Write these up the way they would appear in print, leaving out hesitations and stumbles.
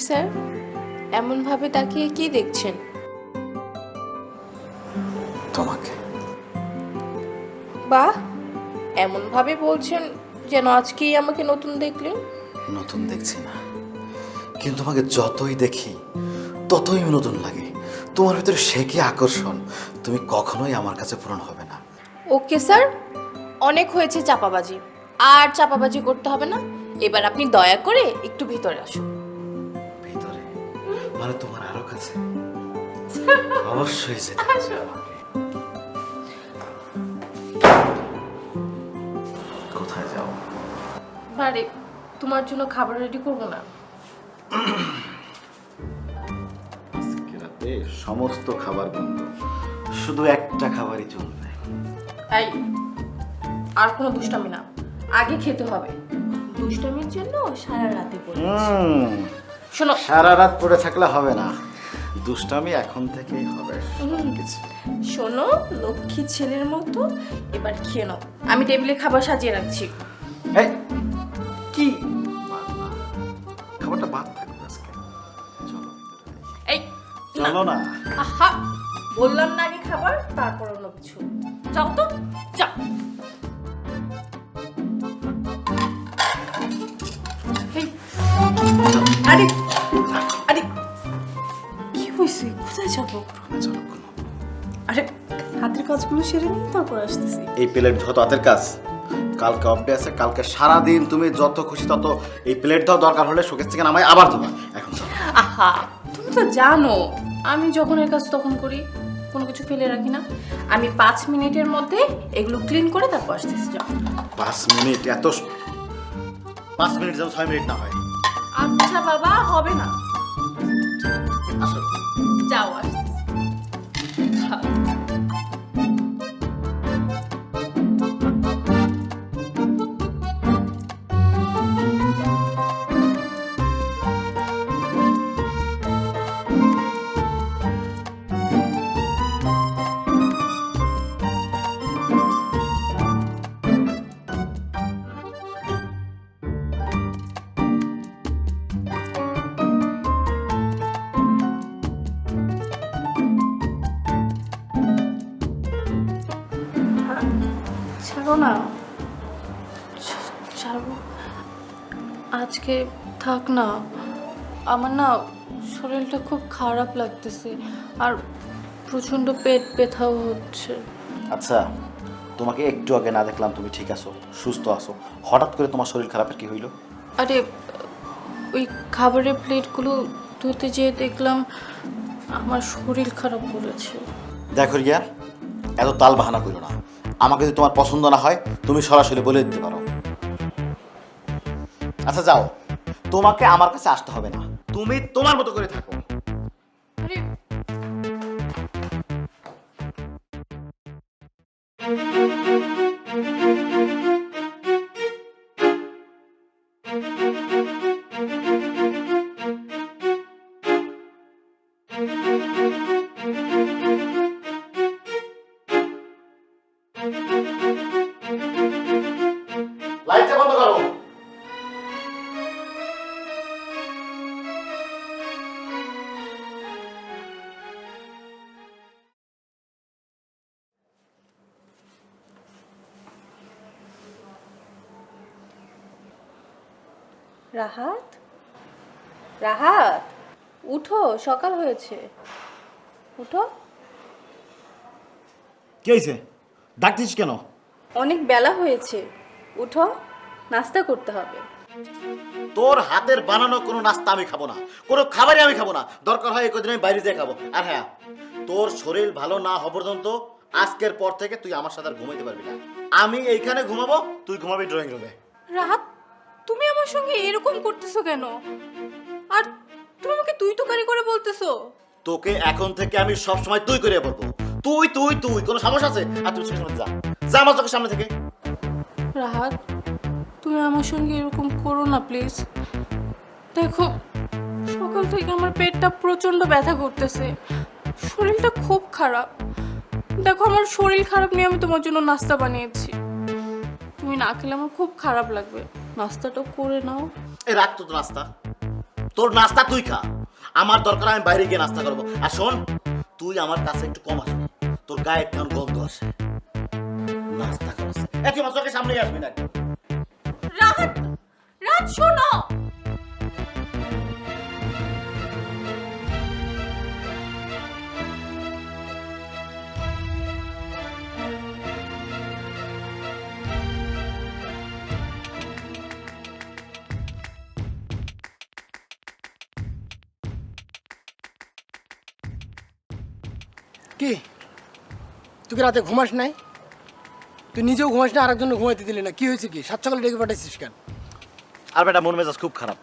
Sir, এমনভাবে তাকিয়ে কি দেখছেন? তোমাকে। বাহ, এমনভাবে বলছেন যেন আজকেই আমাকে নতুন দেখলেন। নতুন দেখছি না, কিন্তু তোমাকে যতই দেখি ততই নতুন লাগে। তোমার ভিতরে সে কি আকর্ষণ, তুমি কখনোই আমার কাছে পূরণ হবে না। ওকে স্যার, অনেক হয়েছে চাপাবাজি, আর চাপাবাজি করতে হবে না। এবার আপনি দয়া করে একটু ভিতরে আসুন। ভিতরে মানে তোমার আরো কাছে? অবশ্যই যেতে হবে আমাকে। কোথায় যাও? বারে, তোমার জন্য খাবার রেডি করবো না? আজকে রাতে সমস্ত খাবার বন্ধ, শুধু একটা খাবারই চলবে। এই, আর কোনো দুষ্টামি না, আগে খেতে হবে। দুষ্টামির জন্য সারা রাতে পড়ে শোনো, সারা রাত পড়ে থাকলে হবে না, দুষ্টামি এখন থেকেই হবে। কিছু শোনো লক্ষ্মী ছেলের মতো, এবার খেয়ে নাও। আমি টেবিলে খাবার সাজিয়ে রাখছি। এই, কি খাবারটা বাদ থাকবে আজকে। চলো ভিতরে যাই। এই চলো না। আহা, বললাম না আগে খাবার তারপর অন্য কিছু। যাও তো, যাও। এই, আরে আরে, কি হয়েছে? কোথায় যাবো? চলো কোনো। আরে, হাতের কাজগুলো সেরে নিয়ে তারপর আসতেছি। এই প্লেট ধোয়া তো হাতের কাজ। কালকে অফ ডে আছে, কালকে সারাদিন তুমি যত খুশি তত এই প্লেট ধোয়া, দরকার হলে শোকেস থেকে নামাই আবার ধোবা। এখন চলো। আহা, তুমি তো জানো আমি যখন এর কাজ তখন করি, কোনো কিছু ফেলে রাখি না। আমি 5 মিনিটের মধ্যে এগুলো ক্লিন করে তারপর আসতেছি। যাও। 5 মিনিট? 5 মিনিট যেন 6 মিনিট না হয়। আচ্ছা বাবা, হবে না। আসো। যাও, আসতেছি। যাও। ছাড়ো না, ছাড়ো। আজকে থাক না, আমার না শরীরটা খুব খারাপ লাগতেছে, আর প্রচণ্ড পেট ব্যথাও হচ্ছে। আচ্ছা, তোমাকে একটু আগে না দেখলাম তুমি ঠিক আছো, সুস্থ আছো, হঠাৎ করে তোমার শরীর খারাপের কি হইলো? আরে, ওই খাবারের প্লেটগুলো ধুতে যেয়ে দেখলাম আমার শরীর খারাপ করেছে। দেখো রিয়া, এত তাল বাহানা করো না। আমাকে যদি তোমার পছন্দ না হয় তুমি সরাসরি বলে দিতে পারো। আচ্ছা যাও, তোমাকে আমার কাছে আসতে হবে না, তুমি তোমার মতো করে থাকো। আরে, লাইটটা বন্ধ করো। রাহাত, রাহাত, উঠো, সকাল হয়েছে, উঠো। কি হয়েছে? ডাকতিস কেন? অনেক বেলা হয়েছে, উঠো, নাস্তা করতে হবে। তোর হাতের বানানো কোনো নাস্তা আমি খাবো না, কোনো খাবারই আমি খাবো না। দরকার হয় এই কদিন আমি বাইরে যেয়ে খাবো। আর হ্যাঁ, তোর শরীর ভালো না হওয়া পর্যন্ত আজকের পর থেকে তুই আমার সাথে আর ঘুমাইতে পারবি না। আমি এইখানে ঘুমাবো, তুই ঘুমাবি ড্রয়িং রুমে। রাহাত, তুমি আমার সঙ্গে এরকম করতেছো কেন? আর তুমি আমাকে তুই তুকারি করে বলতেছো? তোকে এখন থেকে আমি সব সময় তুই করে বলবো। তুই তুই তুই, কোনো সমস্যা আছে? আর তুই চোখের সামনে যা, যা আমার চোখের সামনে থেকে। রাহাত, তুমি আমার সঙ্গে এরকম করো না প্লিজ। দেখো, সকাল থেকে আমার পেটটা প্রচন্ড ব্যথা করতেছে, শরীরটা খুব খারাপ। দেখো, আমার শরীর খারাপ নিয়ে আমি তোমার জন্য নাস্তা বানিয়েছি। তুমি না খেলে আমার খুব খারাপ লাগবে, নাস্তাটা করে নাও। এই রাখ তো নাস্তা, তোর নাস্তা তুই খা, আমার দরকার আমি বাইরে গিয়ে নাস্তা করবো। আর শোন, তুই আমার কাছে একটু কম আসবি, তোর গায়ে কেমন গন্ধ আসে। নাস্তা করছে তুই আমার চোখের সামনে আসবি না। রাত, রাত শোনো। কি তুই কি রাতে ঘুমাস নাই? তুই নিজেও ঘুমাস না, আরেকজন্য ঘুমাইতে দিলি না, কি হয়েছে? কি সাত সকালে ডেকে পাঠাইছিস কেন? আর বেটা মন মেজাজ খুব খারাপ।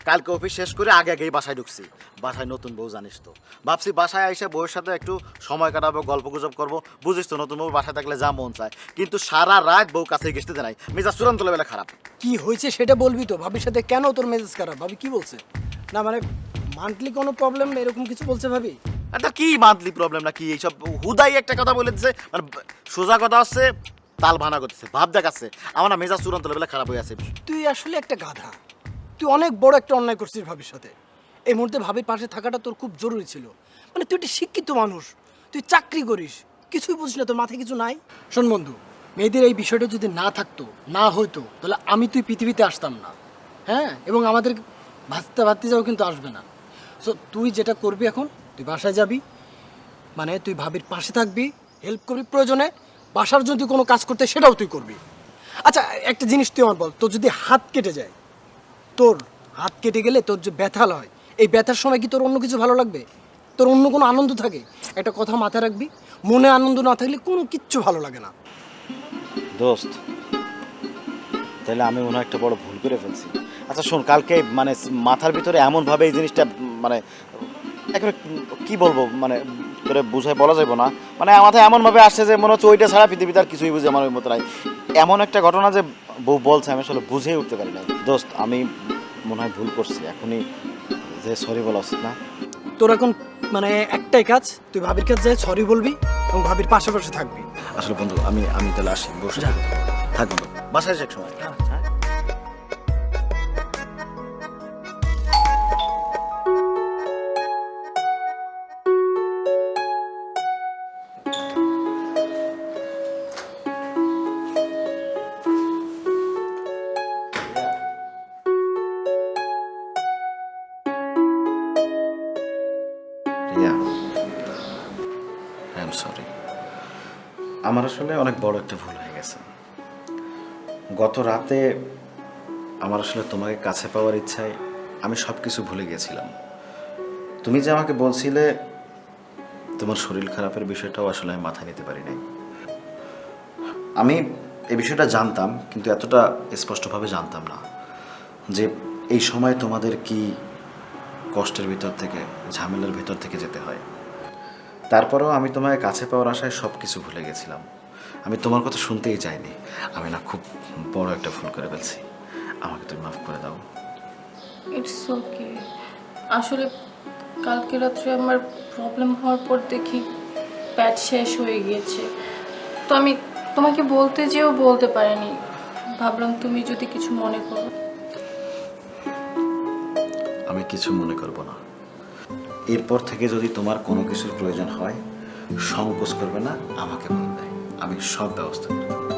কালকে অফিস শেষ করে আগে আগেই বাসায় ঢুকছি। বাসায় নতুন বউ জানিস তো, ভাবছি বাসায় এসে বউয়ের সাথে একটু সময় কাটাবো, গল্প গুজব করবো। বুঝিস তো নতুন বউ বাসায় থাকলে যা মন চায়, কিন্তু সারা রাত বউ কাছে গেছতে দেয় নাই। মেজাজ চূড়ান্ত লেভেলে খারাপ। কি হয়েছে সেটা বলবি তো। ভাবির সাথে কেন তোর মেজাজ খারাপ? ভাবি কি বলছে? না মানে মান্থলি কোনো প্রবলেম এরকম কিছু বলছে ভাবি? এটা কি মান্থলি প্রবলেম না কি, এইসব হুদাই একটা কথা বলে দিচ্ছে। মানে সোজা কথা হচ্ছে তাল ভানা করতেছে, ভাব দেখাচ্ছে। আমার না মেজাজ চূড়ান্ত লেভেলে খারাপ হয়ে আছে। তুই আসলে একটা গাধা। তুই অনেক বড় একটা অন্যায় করছিস ভাবির সাথে। এই মুহূর্তে ভাবির পাশে থাকাটা তোর খুব জরুরি ছিল। মানে তুই একটা শিক্ষিত মানুষ, তুই চাকরি করিস, কিছুই বুঝিস না, তোর মাথায় কিছু নাই। শোন বন্ধু, মেয়েদের এই বিষয়টা যদি না থাকতো, না হইতো, তাহলে আমি তুই পৃথিবীতে আসতাম না। হ্যাঁ, এবং আমাদের ভাবতে যাও কিন্তু আসবে না। সো তুই যেটা করবি এখন, তুই বাসায় যাবি, মানে তুই ভাবির পাশে থাকবি, হেল্প করবি, প্রয়োজনে বাসার যদি কোনো কাজ করতে সেটাও তুই করবি। আচ্ছা একটা জিনিস তুই আমার বল, তোর যদি হাত কেটে যায়, তোর হাত কেটে গেলে তোর যে ব্যথা হয়, এই ব্যথার সময় কি তোর অন্য কিছু ভালো লাগবে? তোর অন্য কোনো আনন্দ থাকে? একটা কথা মাথায় রাখবি, মনে আনন্দ না থাকলে কোনো কিচ্ছু ভালো লাগে না। দোস্ত, তাহলে আমি মনে হয় একটা বড় ভুল করে ফেলছি। আচ্ছা শোন, কালকে মানে মাথার ভিতরে এমনভাবে এই জিনিসটা মানে একেবারে কি বলবো, মানে তোরে বুঝাই বলা যাবে না। মানে আমার মাথায় এমনভাবে আসছে যে মনে হচ্ছে ওইটা ছাড়া পৃথিবীতে আর কিছুই বুঝে আমার ওই মতো নাই। এমন একটা ঘটনা যে বউ বলছে, আমি আসলে বুঝেই উঠতে পারি না। দোস্ত, আমি মনে হয় ভুল করছি, এখনই যে সরি বলা উচিত না। তোর এখন মানে একটাই কাজ, তুই ভাবির কাছে যাই সরি বলবি এবং ভাবির পাশাপাশি থাকবি। আসলে বন্ধু আমি তাহলে আসি, বসে থাক বন্ধু, বাসায় এসে এক সময়। হ্যাঁ। Riya, I am sorry. আমার আসলে অনেক বড় একটা ভুল হয়ে গেছে। গত রাতে আমার আসলে তোমাকে কাছে পাওয়ার ইচ্ছায় আমি সব কিছু ভুলে গিয়েছিলাম। তুমি যে আমাকে বলছিলে তোমার শরীর খারাপের বিষয়টাও আসলে আমি মাথায় নিতে পারি নাই। আমি এই বিষয়টা জানতাম, কিন্তু এতটা স্পষ্টভাবে জানতাম না যে এই সময় তোমাদের কি কষ্টের ভিতর থেকে, ঝামেলার ভিতর থেকে যেতে হয়। তারপরেও আমি তোমাকে কাছে পাওয়ার আশায় সব কিছু ভুলে গেছিলাম। আমি তোমার কথা শুনতেই চাইনি। আমি না খুব বড় একটা ভুল করে ফেলছি, আমাকে তুমি মাফ করে দাও। It's okay. আসলে কালকে রাত্রে আমার প্রবলেম হওয়ার পর দেখি প্যাট শেষ হয়ে গিয়েছে, তো আমি তোমাকে বলতে যেও বলতে পারিনি। ভাবলাম তুমি যদি কিছু মনে করো। আমি কিছু মনে করব না। এরপর থেকে যদি তোমার কোনো কিছুর প্রয়োজন হয়, সংকোচ করবে না, আমাকে বলবে, আমি সব ব্যবস্থা করব।